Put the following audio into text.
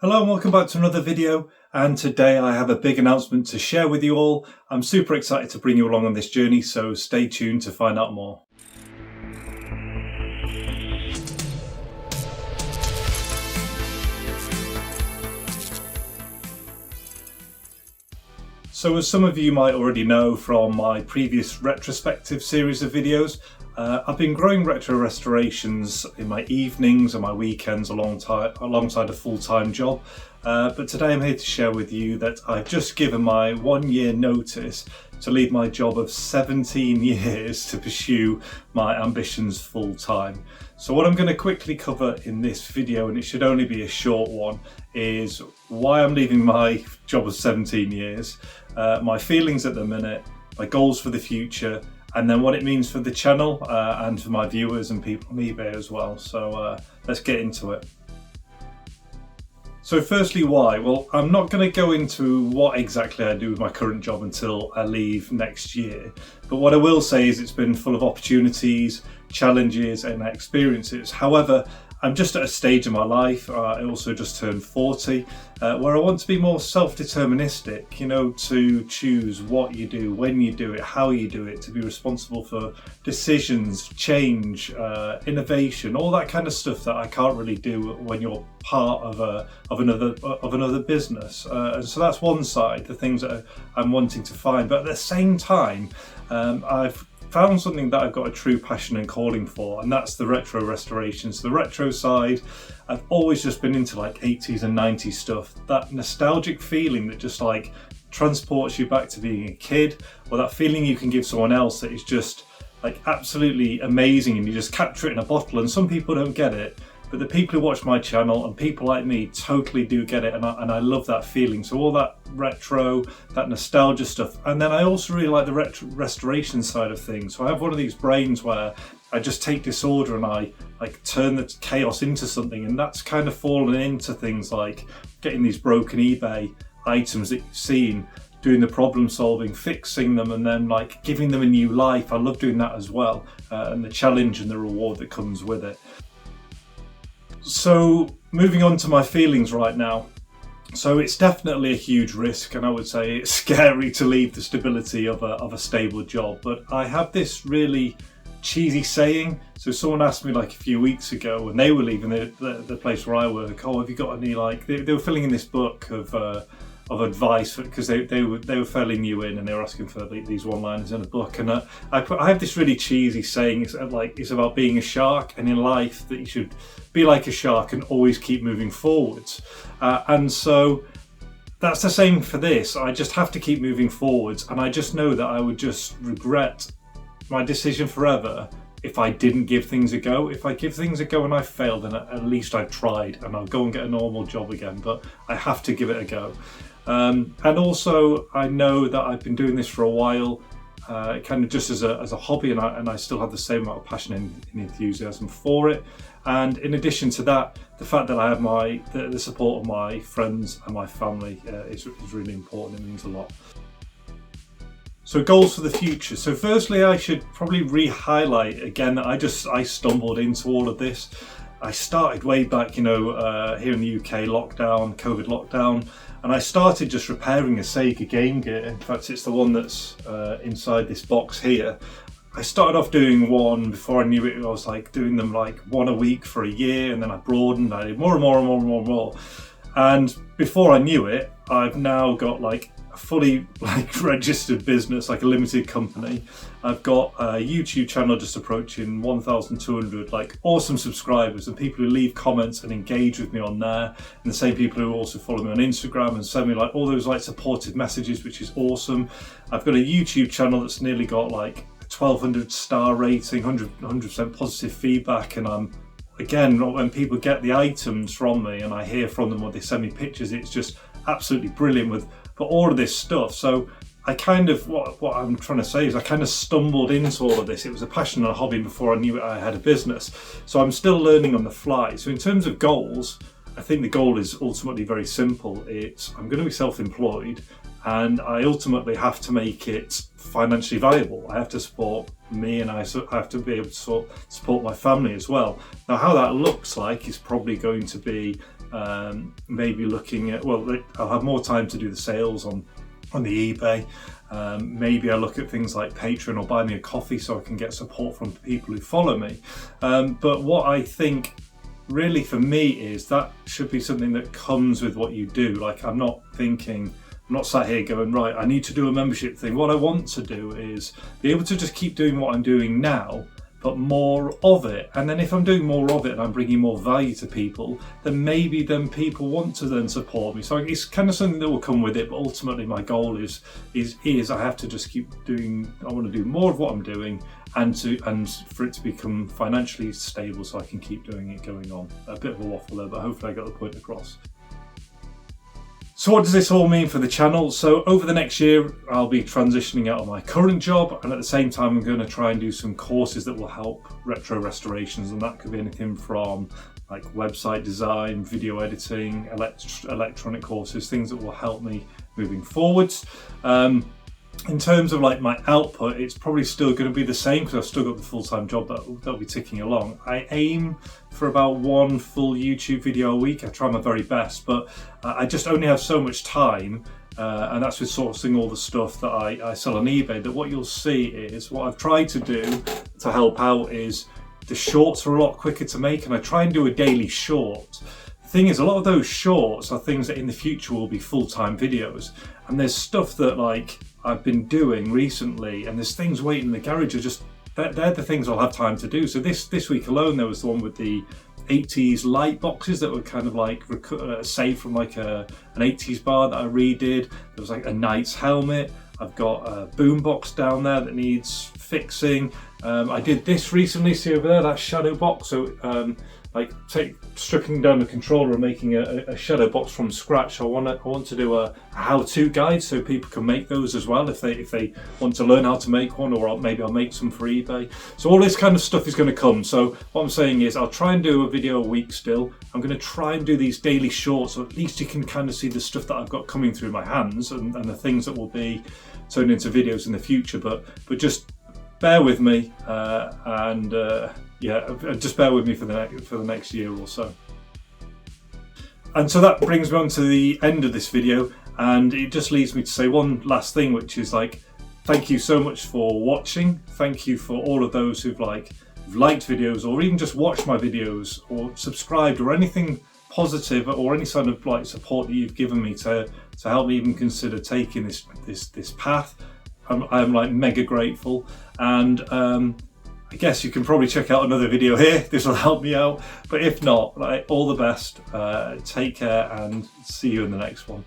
Hello and welcome back to another video, and today I have a big announcement to share with you all. I'm super excited to bring you along on this journey, so stay tuned to find out more. So as some of you might already know from my previous retrospective series of videos, I've been growing retro restorations in my evenings and my weekends alongside a full-time job. But today I'm here to share with you that I've just given my 1 year notice to leave my job of 17 years to pursue my ambitions full-time. So what I'm going to quickly cover in this video, and it should only be a short one, is why I'm leaving my job of 17 years, my feelings at the minute, my goals for the future, and then what it means for the channel and for my viewers and people on eBay as well. So let's get into it. So firstly, why? Well, I'm not going to go into what exactly I do with my current job until I leave next year. But what I will say is it's been full of opportunities, challenges and experiences. However, I'm just at a stage in my life, I also just turned 40, where I want to be more self-deterministic, you know, to choose what you do, when you do it, how you do it, to be responsible for decisions, change, innovation, all that kind of stuff that I can't really do when you're part of another business. And so that's one side, the things that I'm wanting to find. But at the same time, I've found something that I've got a true passion and calling for, and that's the retro restorations. The retro side, I've always just been into like 80s and 90s stuff, that nostalgic feeling that just like transports you back to being a kid, or that feeling you can give someone else that is just like absolutely amazing and you just capture it in a bottle. And some people don't get it, but the people who watch my channel and people like me totally do get it, and I love that feeling. So all that retro, that nostalgia stuff. And then I also really like the retro restoration side of things. So I have one of these brains where I just take disorder and I like turn the chaos into something, and that's kind of fallen into things like getting these broken eBay items that you've seen, doing the problem solving, fixing them, and then like giving them a new life. I love doing that as well, and the challenge and the reward that comes with it. So moving on to my feelings right now. So it's definitely a huge risk, and I would say it's scary to leave the stability of a stable job. But I have this really cheesy saying. So someone asked me like a few weeks ago when they were leaving the place where I work, oh, have you got any, like, they were filling in this book of advice, because they were fairly new in, and they were asking for these one-liners in a book. And I have this really cheesy saying. It's about being a shark, and in life that you should be like a shark and always keep moving forwards. And so that's the same for this. I just have to keep moving forwards, and I just know that I would just regret my decision forever if I didn't give things a go. If I give things a go and I fail, then at least I've tried, and I'll go and get a normal job again. But I have to give it a go. And also I know that I've been doing this for a while, kind of just as a hobby, and I still have the same amount of passion and enthusiasm for it. And in addition to that, the fact that I have the support of my friends and my family is really important. It means a lot. So goals for the future. So firstly, I should probably re-highlight again that I stumbled into all of this. I started way back, you know, here in the UK, COVID lockdown, and I started just repairing a Sega Game Gear. In fact, it's the one that's inside this box here. I started off doing one. Before I knew it, I was like doing them like one a week for a year, and then I broadened. I did more and more and more and more and more. And before I knew it, I've now got like a fully like registered business, like a limited company. I've got a YouTube channel just approaching 1,200 like awesome subscribers, and people who leave comments and engage with me on there, and the same people who also follow me on Instagram and send me like all those like supportive messages, which is awesome. I've got a YouTube channel that's nearly got like 1,200 star rating, 100% positive feedback, and I'm, again, when people get the items from me and I hear from them or they send me pictures, it's just absolutely brilliant for all of this stuff. So I kind of, what I'm trying to say is I kind of stumbled into all of this. It was a passion and a hobby before I knew I had a business. So I'm still learning on the fly. So in terms of goals, I think the goal is ultimately very simple. I'm going to be self-employed, and I ultimately have to make it financially viable. I have to support me, and I have to be able to support my family as well. Now, how that looks like is probably going to be maybe looking at, well, I'll have more time to do the sales on the eBay. Maybe I look at things like Patreon or buy me a coffee so I can get support from people who follow me. But what I think really for me is that should be something that comes with what you do. Like, I'm not sat here going, right, I need to do a membership thing. What I want to do is be able to just keep doing what I'm doing now, but more of it. And then if I'm doing more of it and I'm bringing more value to people, then maybe people want to then support me. So it's kind of something that will come with it, but ultimately my goal is I have to just keep doing, I want to do more of what I'm doing and for it to become financially stable so I can keep doing it going on. A bit of a waffle there, but hopefully I got the point across. So what does this all mean for the channel? So over the next year, I'll be transitioning out of my current job, and at the same time, I'm going to try and do some courses that will help retro restorations, and that could be anything from like website design, video editing, electronic courses, things that will help me moving forwards. In terms of like my output, it's probably still going to be the same because I've still got the full-time job that'll be ticking along. I aim for about one full YouTube video a week. I try my very best, but I just only have so much time, and that's with sourcing all the stuff that I sell on eBay, that what you'll see is what I've tried to do to help out is the shorts are a lot quicker to make, and I try and do a daily short. The thing is, a lot of those shorts are things that in the future will be full-time videos, and there's stuff that like I've been doing recently, and there's things waiting in the garage are just, they're the things I'll have time to do. So this week alone, there was the one with the 80s light boxes that were kind of like saved from like an 80s bar that I redid. There was like a knight's helmet. I've got a boombox down there that needs fixing. I did this recently, see over there, that shadow box. So like stripping down the controller and making a shadow box from scratch. I want to do a how-to guide so people can make those as well if they want to learn how to make one, or maybe I'll make some for eBay. So all this kind of stuff is going to come. So what I'm saying is I'll try and do a video a week still. I'm going to try and do these daily shorts, so at least you can kind of see the stuff that I've got coming through my hands and the things that will be turned into videos in the future. But just bear with me yeah, just bear with me for the next year or so. And so that brings me on to the end of this video, and it just leaves me to say one last thing, which is like, thank you so much for watching. Thank you for all of those who've liked videos, or even just watched my videos, or subscribed, or anything positive, or any sort of like support that you've given me to help me even consider taking this path. I'm like mega grateful, and I guess you can probably check out another video here. This will help me out, but if not, like, all the best. Take care and see you in the next one.